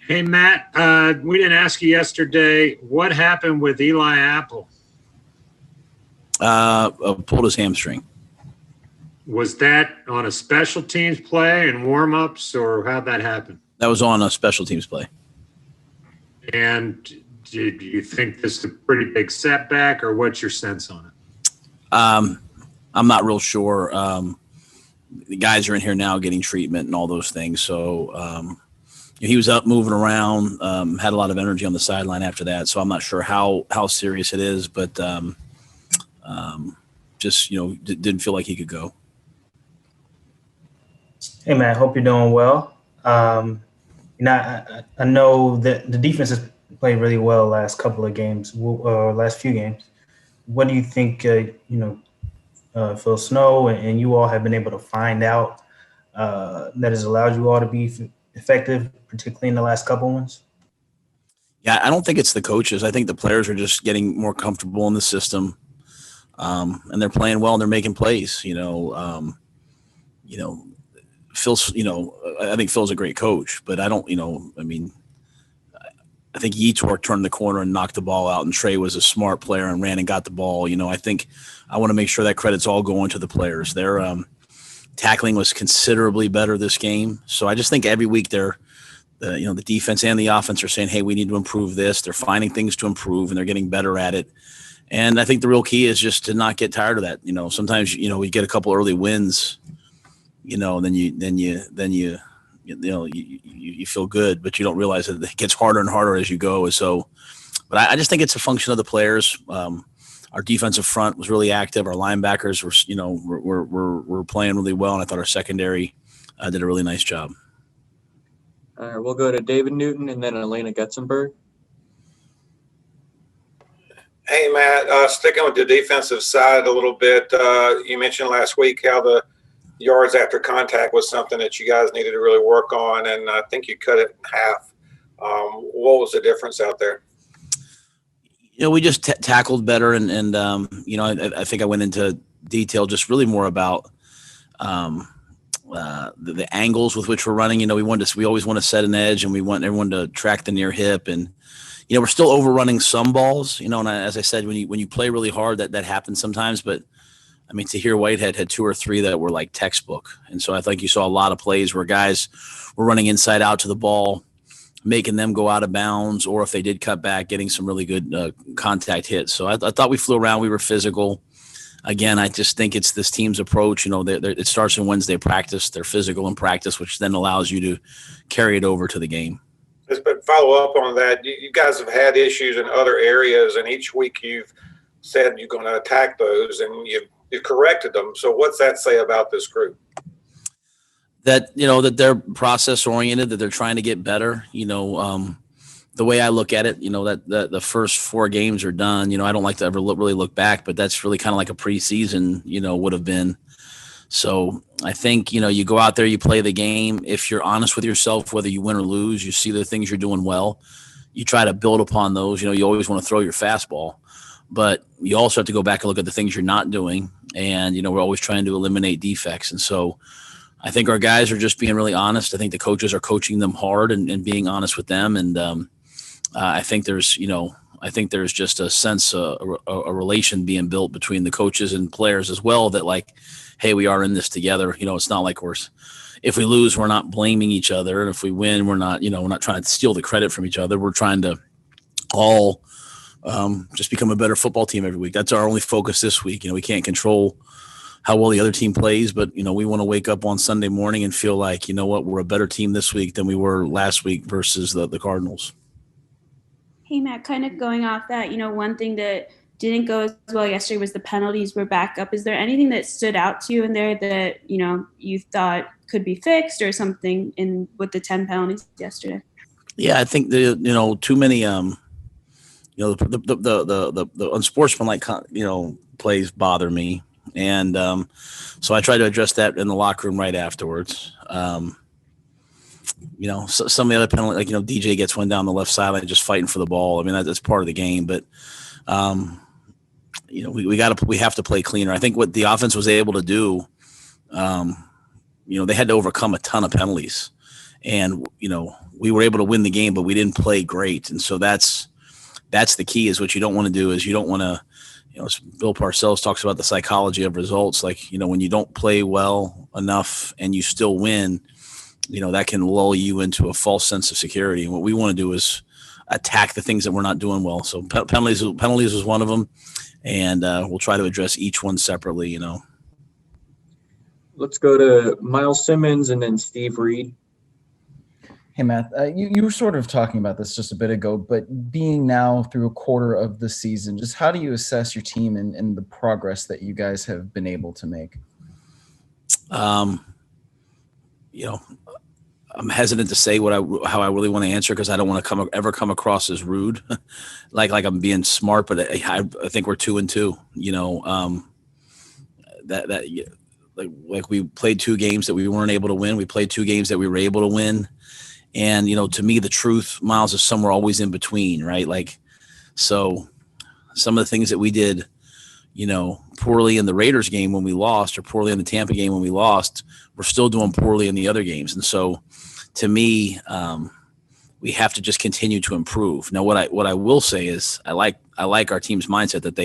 Hey, Matt, we didn't ask you yesterday, what happened with Eli Apple? Pulled his hamstring. Was that on a special teams play and warm-ups, or how'd that happen? That was on a special teams play. And do you think this is a pretty big setback, or what's your sense on it? I'm not real sure. The guys are in here now getting treatment and all those things. So he was up, moving around, had a lot of energy on the sideline after that. So I'm not sure how serious it is, but just, didn't feel like he could go. Hey, man, I hope you're doing well. I know that the defense has played really well last couple of games, last few games. What do you think, Phil Snow and you all have been able to find out that has allowed you all to be effective, particularly in the last couple ones? Yeah, I don't think it's the coaches. I think the players are just getting more comfortable in the system, and they're playing well and they're making plays. Phil's, I think Phil's a great coach, but I don't, I think Yetur turned the corner and knocked the ball out, and Trey was a smart player and ran and got the ball. I think I want to make sure that credit's all going to the players. Their tackling was considerably better this game. So I just think every week the defense and the offense are saying, hey, we need to improve this. They're finding things to improve, and they're getting better at it. And I think the real key is just to not get tired of that. Sometimes, we get a couple early wins, then you feel good, but you don't realize that it gets harder and harder as you go. So, but I just think it's a function of the players. Our defensive front was really active. Our linebackers were playing really well, and I thought our secondary did a really nice job. All right, we'll go to David Newton and then Elena Getzenberg. Hey, Matt, sticking with the defensive side a little bit, you mentioned last week how the yards after contact was something that you guys needed to really work on, and I think you cut it in half. What was the difference out there? We just tackled better, and I think I went into detail just really more about the angles with which we're running. We always want to set an edge, and we want everyone to track the near hip, and we're still overrunning some balls. And as I said, when you play really hard, that happens sometimes, but Tahir Whitehead had 2 or 3 that were like textbook. And so I think you saw a lot of plays where guys were running inside out to the ball, making them go out of bounds, or if they did cut back, getting some really good contact hits. So I thought we flew around. We were physical. Again, I just think it's this team's approach. It starts in Wednesday practice. They're physical in practice, which then allows you to carry it over to the game. But follow up on that, you guys have had issues in other areas, and each week you've said you're going to attack those, and you've corrected them. So what's that say about this group? That, that they're process oriented, that they're trying to get better. The way I look at it, that the first 4 games are done. I don't like to ever really look back, but that's really kind of like a preseason, would have been. So I think, you go out there, you play the game. If you're honest with yourself, whether you win or lose, you see the things you're doing well. You try to build upon those. You always want to throw your fastball. But you also have to go back and look at the things you're not doing. And, we're always trying to eliminate defects. And so I think our guys are just being really honest. I think the coaches are coaching them hard and being honest with them. And I think there's just a sense, a relation being built between the coaches and players as well, that like, hey, we are in this together. It's not like if we lose, we're not blaming each other. And if we win, we're not trying to steal the credit from each other. We're trying to all just become a better football team every week. That's our only focus this week. We can't control how well the other team plays, but, we want to wake up on Sunday morning and feel like, we're a better team this week than we were last week versus the Cardinals. Hey, Matt, kind of going off that, one thing that didn't go as well yesterday was the penalties were back up. Is there anything that stood out to you in there that, you thought could be fixed or something with the 10 penalties yesterday? Yeah, I think too many, the unsportsmanlike, plays bother me. And so I try to address that in the locker room right afterwards. Some of the other penalties, like, DJ gets one down the left sideline just fighting for the ball. That's part of the game. But, we have to play cleaner. I think what the offense was able to do, they had to overcome a ton of penalties. and we were able to win the game, but we didn't play great. And so that's the key. Is what you don't want to do is you don't want to, as Bill Parcells talks about the psychology of results. Like, when you don't play well enough and you still win, that can lull you into a false sense of security. And what we want to do is attack the things that we're not doing well. So penalties was one of them, and we'll try to address each one separately. Let's go to Miles Simmons and then Steve Reed. Hey, Matt, you were sort of talking about this just a bit ago, but being now through a quarter of the season, just how do you assess your team and the progress that you guys have been able to make? I'm hesitant to say how I really want to answer, because I don't want to ever come across as rude, like I'm being smart. But I think we're 2-2. Like we played 2 games that we weren't able to win. We played 2 games that we were able to win. And, to me, the truth, Miles, is somewhere always in between, right? Like, so some of the things that we did, poorly in the Raiders game when we lost, or poorly in the Tampa game when we lost, we're still doing poorly in the other games. And so to me, we have to just continue to improve. Now, what I will say is I like our team's mindset that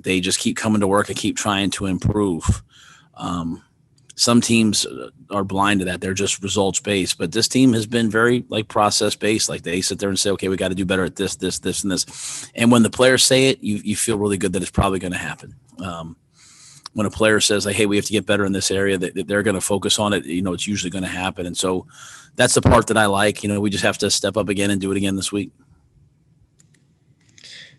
they just keep coming to work and keep trying to improve. Some teams are blind to that. They're just results based, but this team has been very process based. Like, they sit there and say, okay, we got to do better at this, this, this, and this. And when the players say it, you feel really good that it's probably going to happen. When a player says, like, hey, we have to get better in this area, that they're going to focus on it, it's usually going to happen. And so that's the part that I like. We just have to step up again and do it again this week.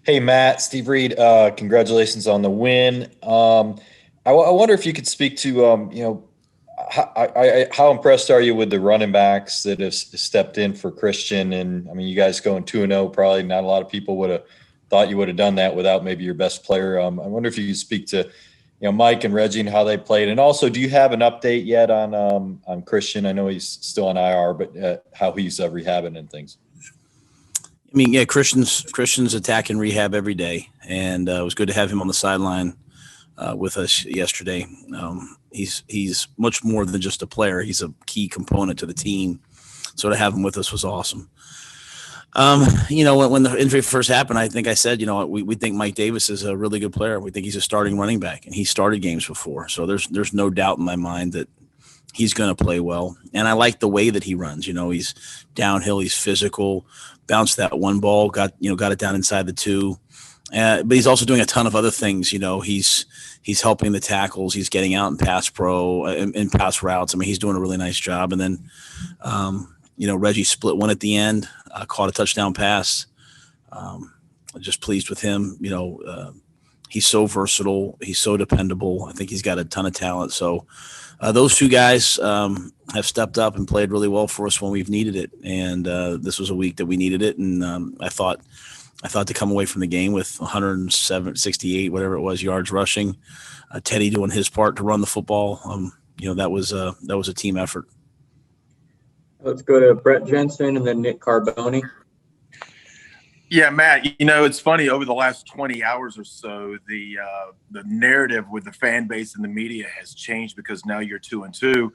Hey, Matt, Steve Reed, congratulations on the win. I wonder if you could speak to, how impressed are you with the running backs that have stepped in for Christian? And you guys going 2-0, probably not a lot of people would have thought you would have done that without maybe your best player. I wonder if you could speak to, Mike and Reggie and how they played. And also, do you have an update yet on Christian? I know he's still on IR, but how he's rehabbing and things. Yeah, Christian's attacking rehab every day, and it was good to have him on the sideline with us yesterday. He's much more than just a player. He's a key component to the team. So to have him with us was awesome. When the injury first happened, I think I said, we think Mike Davis is a really good player. We think he's a starting running back, and he started games before. So there's no doubt in my mind that he's going to play well. And I like the way that he runs. He's downhill, he's physical, bounced that one ball, got it down inside the 2. But he's also doing a ton of other things. He's helping the tackles. He's getting out in pass pro and pass routes. He's doing a really nice job. And then, Reggie split one at the end, caught a touchdown pass. Just pleased with him. He's so versatile. He's so dependable. I think he's got a ton of talent. So those 2 guys have stepped up and played really well for us when we've needed it. And this was a week that we needed it. And I thought to come away from the game with 168, whatever it was, yards rushing, Teddy doing his part to run the football. That was a team effort. Let's go to Brett Jensen and then Nick Carboni. Yeah, Matt, it's funny, over the last 20 hours or so, the narrative with the fan base and the media has changed, because now you're 2-2.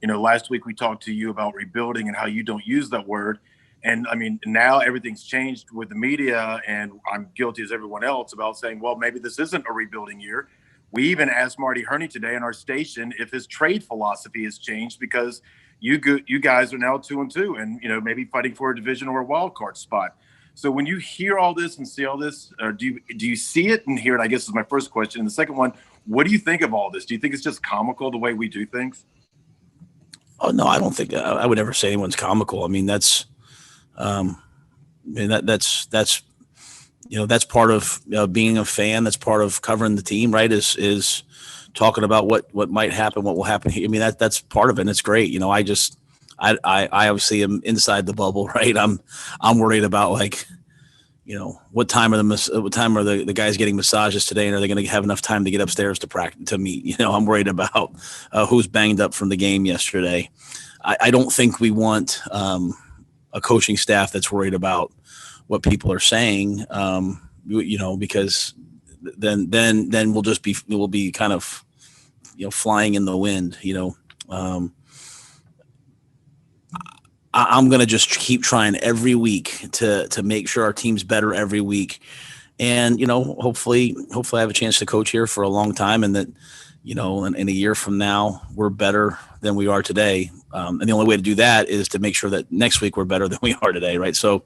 Last week we talked to you about rebuilding and how you don't use that word. And now everything's changed with the media, and I'm guilty as everyone else about saying, well, maybe this isn't a rebuilding year. We even asked Marty Herney today on our station if his trade philosophy has changed, because you guys are now 2-2 and, maybe fighting for a division or a wild card spot. So when you hear all this and see all this, or do you see it and hear it, I guess is my first question. And the second one, what do you think of all this? Do you think it's just comical the way we do things? Oh, no, I don't think I would ever say anyone's comical. That's that's part of being a fan. That's part of covering the team, right? Is talking about what might happen, what will happen here. That's part of it. And it's great. I obviously am inside the bubble, right? I'm worried about what time are the guys getting massages today, and are they going to have enough time to get upstairs to practice, to meet? I'm worried about who's banged up from the game yesterday. I don't think we want a coaching staff that's worried about what people are saying, because then we'll be kind of, I'm going to just keep trying every week to make sure our team's better every week. And, hopefully I have a chance to coach here for a long time, and that, in a year from now, we're better than we are today. And the only way to do that is to make sure that next week we're better than we are today. Right. So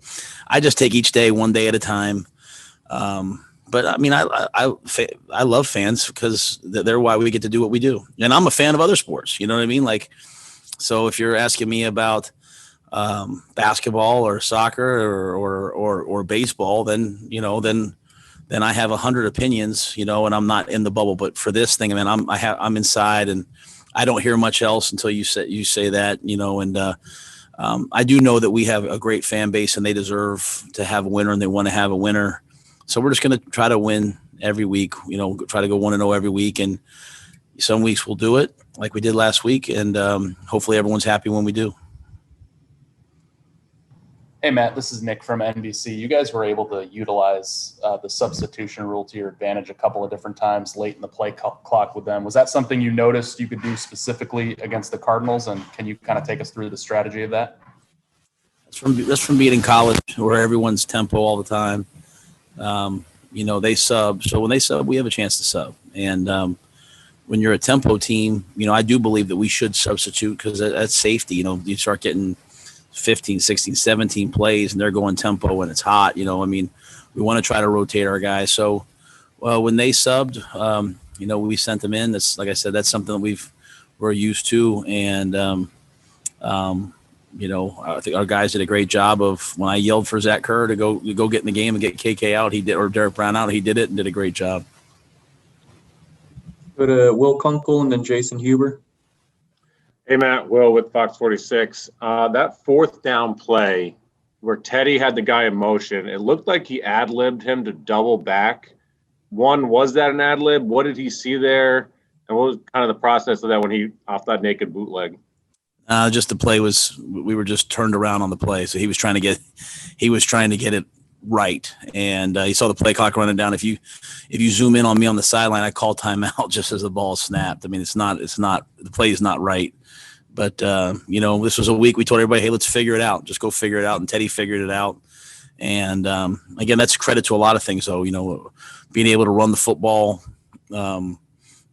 I just take each day one day at a time. But I mean, I love fans because they're why we get to do what we do. And I'm a fan of other sports. You know what I mean? Like, so if you're asking me about basketball or soccer or baseball, then then I have 100 opinions, and I'm not in the bubble. But for this thing, I mean, I'm inside, and I don't hear much else until you say that, and I do know that we have a great fan base, and they deserve to have a winner, and they want to have a winner. So we're just going to try to win every week, try to go 1-0 every week, and some weeks we'll do it like we did last week, and hopefully everyone's happy when we do. Hey, Matt, this is Nick from NBC. You guys were able to utilize the substitution rule to your advantage a couple of different times late in the play clock with them. Was that something you noticed you could do specifically against the Cardinals? And can you kind of take us through the strategy of that? That's from being in college where everyone's tempo all the time. They sub. So when they sub, we have a chance to sub. And when you're a tempo team, I do believe that we should substitute because that's safety. You start getting 15, 16, 17 plays and they're going tempo and it's hot. We want to try to rotate our guys. So when they subbed, we sent them in. That's, like I said, that's something that we're used to. And, I think our guys did a great job of when I yelled for Zach Kerr to go get in the game and get KK out, he did, or Derek Brown out, he did it and did a great job. Go to Will Kunkel and then Jason Huber. Hey, Matt, Will with Fox 46. That fourth down play where Teddy had the guy in motion, it looked like he ad-libbed him to double back. One, was that an ad-lib? What did he see there? And what was kind of the process of that when he off that naked bootleg? Just the play we were just turned around on the play. So he was trying to get it right. And he saw the play clock running down. If you zoom in on me on the sideline, I call timeout just as the ball snapped. I mean, the play is not right. But, this was a week we told everybody, hey, let's figure it out. Just go figure it out. And Teddy figured it out. And, again, that's credit to a lot of things, though, being able to run the football. When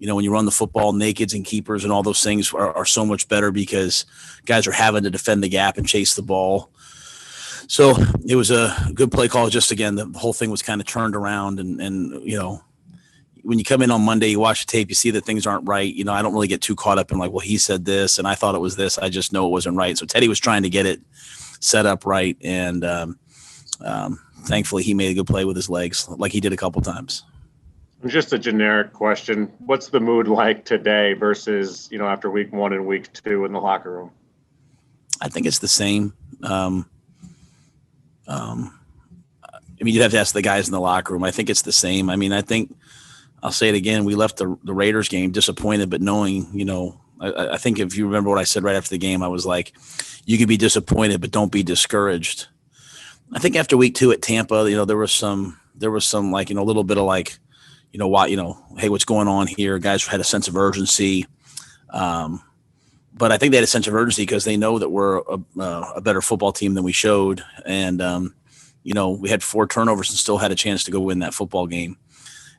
you run the football, nakeds and keepers and all those things are so much better because guys are having to defend the gap and chase the ball. So it was a good play call. Just, again, the whole thing was kind of turned around. And when you come in on Monday, you watch the tape, you see that things aren't right. I don't really get too caught up in like, well, he said this and I thought it was this. I just know it wasn't right. So Teddy was trying to get it set up right. And thankfully he made a good play with his legs like he did a couple times. Just a generic question. What's the mood like today versus, after week 1 and week 2 in the locker room? I think it's the same. You'd have to ask the guys in the locker room. I think it's the same. I think I'll say it again. We left the Raiders game disappointed, but knowing, I think if you remember what I said right after the game, I was like, you could be disappointed, but don't be discouraged. I think after week 2 at Tampa, there was some like, a little bit of like, hey, what's going on here? Guys had a sense of urgency. But I think they had a sense of urgency because they know that we're a better football team than we showed. And, we had 4 turnovers and still had a chance to go win that football game.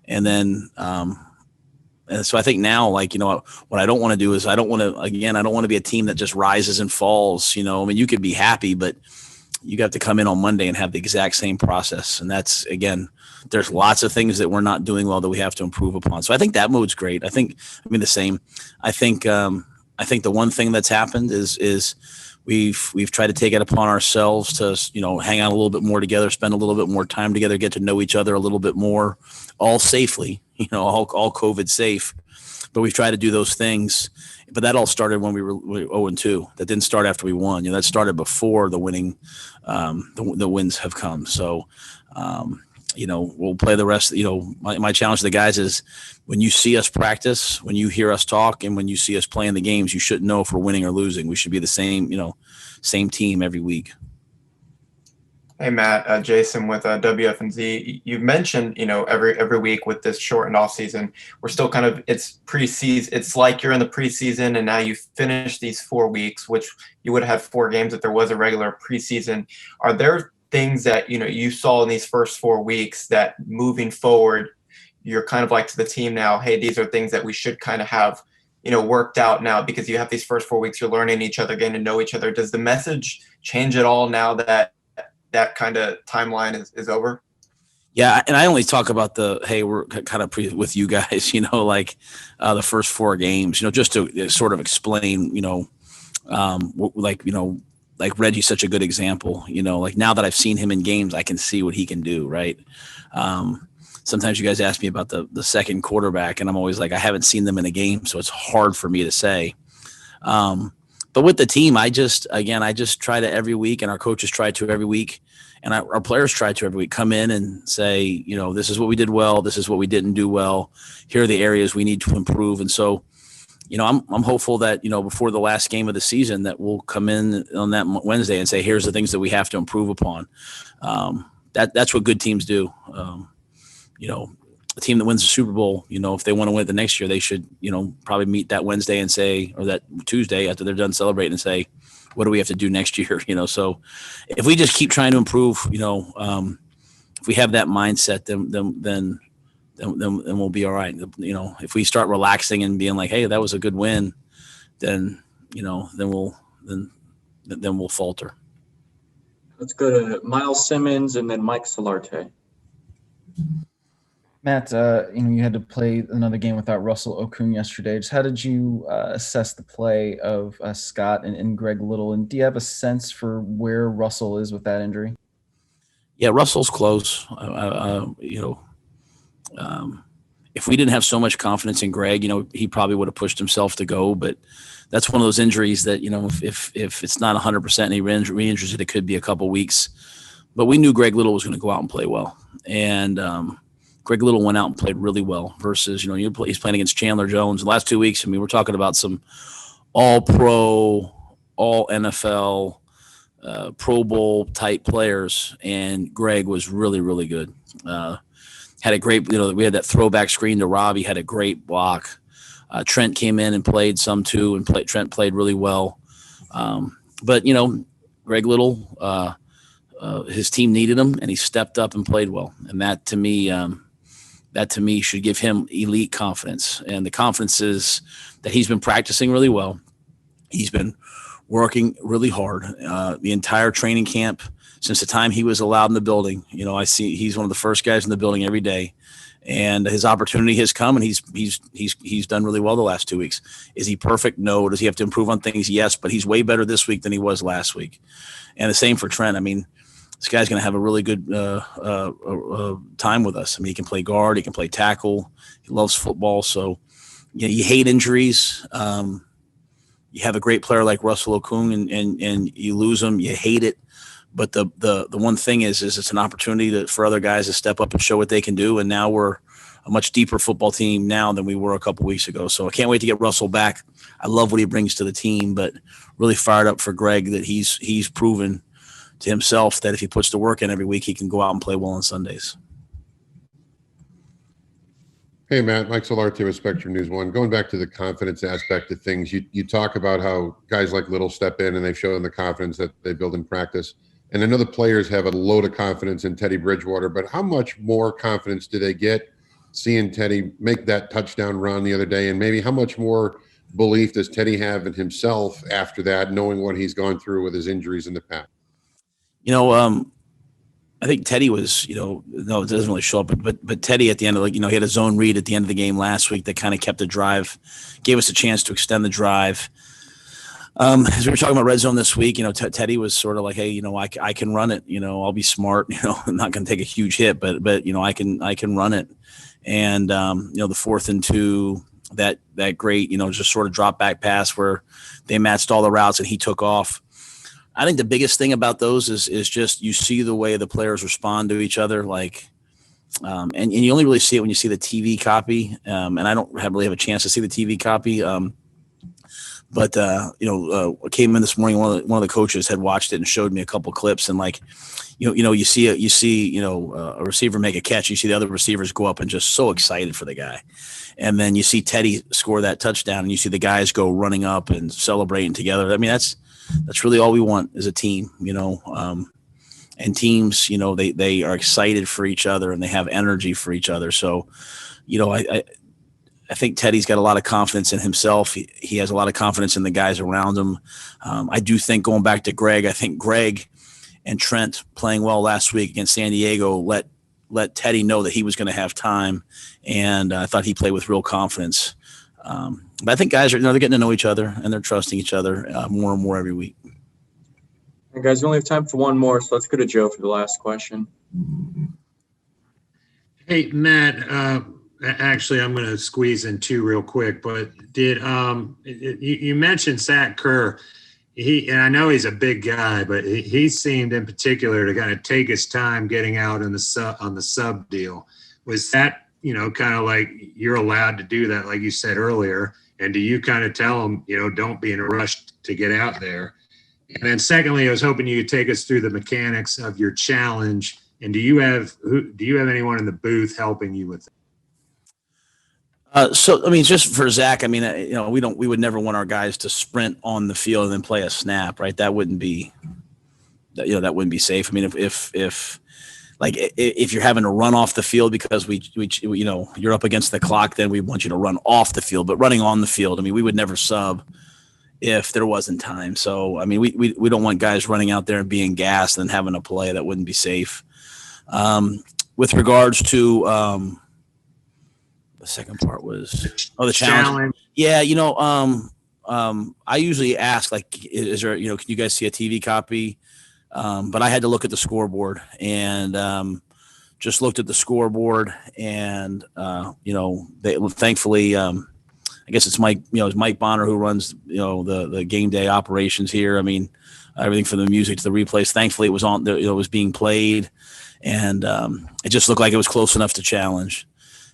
And then, and so I think now, like, what I don't want to do is I don't want to be a team that just rises and falls. You could be happy, but you got to come in on Monday and have the exact same process. And that's, again, there's lots of things that we're not doing well that we have to improve upon. So I think that mode's great. The same. I think the one thing that's happened is we've tried to take it upon ourselves to, hang out a little bit more together, spend a little bit more time together, get to know each other a little bit more, all safely, all COVID safe. But we've tried to do those things. But that all started when we were 0-2. That didn't start after we won. That started before the winning, the wins have come. So, we'll play the rest. My challenge to the guys is when you see us practice, when you hear us talk, and when you see us playing the games, you shouldn't know if we're winning or losing. We should be the same, same team every week. Hey Matt, Jason with WFNZ. You mentioned, every week with this shortened off season, we're still kind of it's preseason. It's like you're in the preseason, and now you finish these 4 weeks, which you would have 4 games if there was a regular preseason. Are there things that you saw in these first 4 weeks that moving forward, you're kind of like to the team now? Hey, these are things that we should kind of have, worked out now because you have these first 4 weeks. You're learning each other, getting to know each other. Does the message change at all now that kind of timeline is over? Yeah, and I only talk about hey, we're kind of with you guys, like the first 4 games, just to sort of explain, like Reggie's such a good example, like now that I've seen him in games, I can see what he can do, right? Sometimes you guys ask me about the second quarterback, and I'm always like, I haven't seen them in a game, so it's hard for me to say. But with the team, I just try to every week, and our coaches try to every week, and our players try to every week come in and say, this is what we did well. This is what we didn't do well. Here are the areas we need to improve. And so, I'm hopeful that, before the last game of the season that we'll come in on that Wednesday and say, here's the things that we have to improve upon. That's what good teams do. A team that wins the Super Bowl, if they want to win it the next year, they should, probably meet that Wednesday and say, or that Tuesday after they're done celebrating and say, what do we have to do next year? So if we just keep trying to improve, if we have that mindset, then we'll be all right. If we start relaxing and being like, hey, that was a good win, then we'll falter. Let's go to Miles Simmons and then Mike Solarte. Matt, you had to play another game without Russell Okung yesterday. Just how did you assess the play of Scott and Greg Little? And do you have a sense for where Russell is with that injury? Yeah, Russell's close. If we didn't have so much confidence in Greg, he probably would have pushed himself to go. But that's one of those injuries that, if it's not 100% and he re-injures it, it could be a couple weeks. But we knew Greg Little was going to go out and play well. And Greg Little went out and played really well versus, he's playing against Chandler Jones. The last 2 weeks, we're talking about some all-pro, all-NFL, Pro Bowl type players, and Greg was really, really good. Had a great, we had that throwback screen to Robbie, had a great block. Trent came in and played some too, and Trent played really well. But, Greg Little, his team needed him, and he stepped up and played well. And that to me should give him elite confidence. And the confidence is that he's been practicing really well. He's been working really hard the entire training camp since the time he was allowed in the building. I see he's one of the first guys in the building every day, and his opportunity has come, and he's done really well the last 2 weeks. Is he perfect? No. Does he have to improve on things? Yes, but he's way better this week than he was last week. And the same for Trent. This guy's going to have a really good time with us. He can play guard. He can play tackle. He loves football. So, you hate injuries. You have a great player like Russell Okung and you lose him. You hate it. But the one thing is it's an opportunity for other guys to step up and show what they can do. And now we're a much deeper football team now than we were a couple weeks ago. So I can't wait to get Russell back. I love what he brings to the team, but really fired up for Greg that he's proven to himself that if he puts the work in every week, he can go out and play well on Sundays. Hey, Matt, Mike Solarte with Spectrum News 1. Going back to the confidence aspect of things, you talk about how guys like Little step in and they've shown the confidence that they build in practice. And I know the players have a load of confidence in Teddy Bridgewater, but how much more confidence do they get seeing Teddy make that touchdown run the other day? And maybe how much more belief does Teddy have in himself after that, knowing what he's gone through with his injuries in the past? I think Teddy was, no, it doesn't really show up, but Teddy at the end of he had a zone read at the end of the game last week that kind of kept the drive, gave us a chance to extend the drive. As we were talking about red zone this week, Teddy was sort of like, hey, I can run it, I'll be smart, I'm not going to take a huge hit, but I can run it. And, the 4th and 2, that great, just sort of drop back pass where they matched all the routes and he took off. I think the biggest thing about those is just you see the way the players respond to each other, and you only really see it when you see the TV copy. And I don't really have a chance to see the TV copy. But I came in this morning. One of the coaches had watched it and showed me a couple clips, and like, you see a receiver make a catch. You see the other receivers go up and just so excited for the guy, and then you see Teddy score that touchdown, and you see the guys go running up and celebrating together. I mean, that's really all we want as a team, and teams, they are excited for each other and they have energy for each other. So, I think Teddy's got a lot of confidence in himself. He has a lot of confidence in the guys around him. I do think, going back to Greg, I think Greg and Trent playing well last week against San Diego let Teddy know that he was going to have time, and I thought he played with real confidence. But I think guys are, they're getting to know each other and they're trusting each other more and more every week. All right, guys, we only have time for one more, so let's go to Joe for the last question. Hey, Matt, actually, I'm going to squeeze in two real quick, but you mentioned Zach Kerr. And I know he's a big guy, but he seemed in particular to kind of take his time getting out on the sub deal. Was that, kind of like you're allowed to do that, like you said earlier? And do you kind of tell him, don't be in a rush to get out there? And then secondly, I was hoping you could take us through the mechanics of your challenge. And do you have anyone in the booth helping you with that? Just for Zach, we would never want our guys to sprint on the field and then play a snap, right? That wouldn't be safe. I mean, if you're having to run off the field because you're up against the clock, then we want you to run off the field. But running on the field, we would never sub if there wasn't time. So, we don't want guys running out there and being gassed and having to play. That wouldn't be safe. With regards to the second part was the challenge. Yeah, I usually ask, like, is there, can you guys see a TV copy? But I had to look at the scoreboard and just looked at the scoreboard and they thankfully I guess it's Mike Bonner who runs the game day operations here. Everything from the music to the replays. Thankfully, it was on. It was being played, and it just looked like it was close enough to challenge.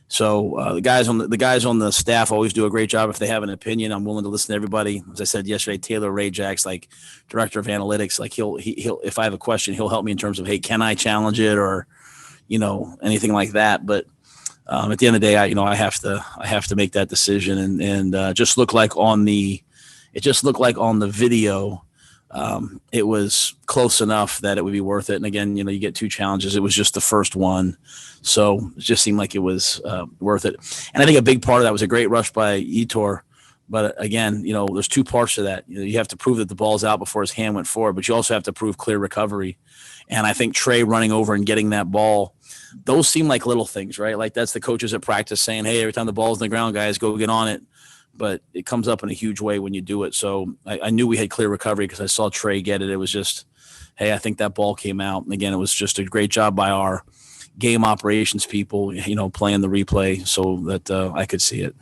So the guys on the staff always do a great job. If they have an opinion, I'm willing to listen to everybody. As I said yesterday, Taylor Rajax, like director of analytics, like he'll if I have a question, he'll help me in terms of, hey, can I challenge it or anything like that. But at the end of the day, I have to make that decision and just look like on the video. It was close enough that it would be worth it. And again, you get two challenges. It was just the first one. So it just seemed like it was worth it. And I think a big part of that was a great rush by Etor. But again, there's two parts to that. You have to prove that the ball's out before his hand went forward, but you also have to prove clear recovery. And I think Trey running over and getting that ball, those seem like little things, right? Like that's the coaches at practice saying, hey, every time the ball's in the ground, guys, go get on it. But it comes up in a huge way when you do it. So I knew we had clear recovery because I saw Trey get it. It was just, hey, I think that ball came out. And again, it was just a great job by our game operations people, playing the replay so that I could see it.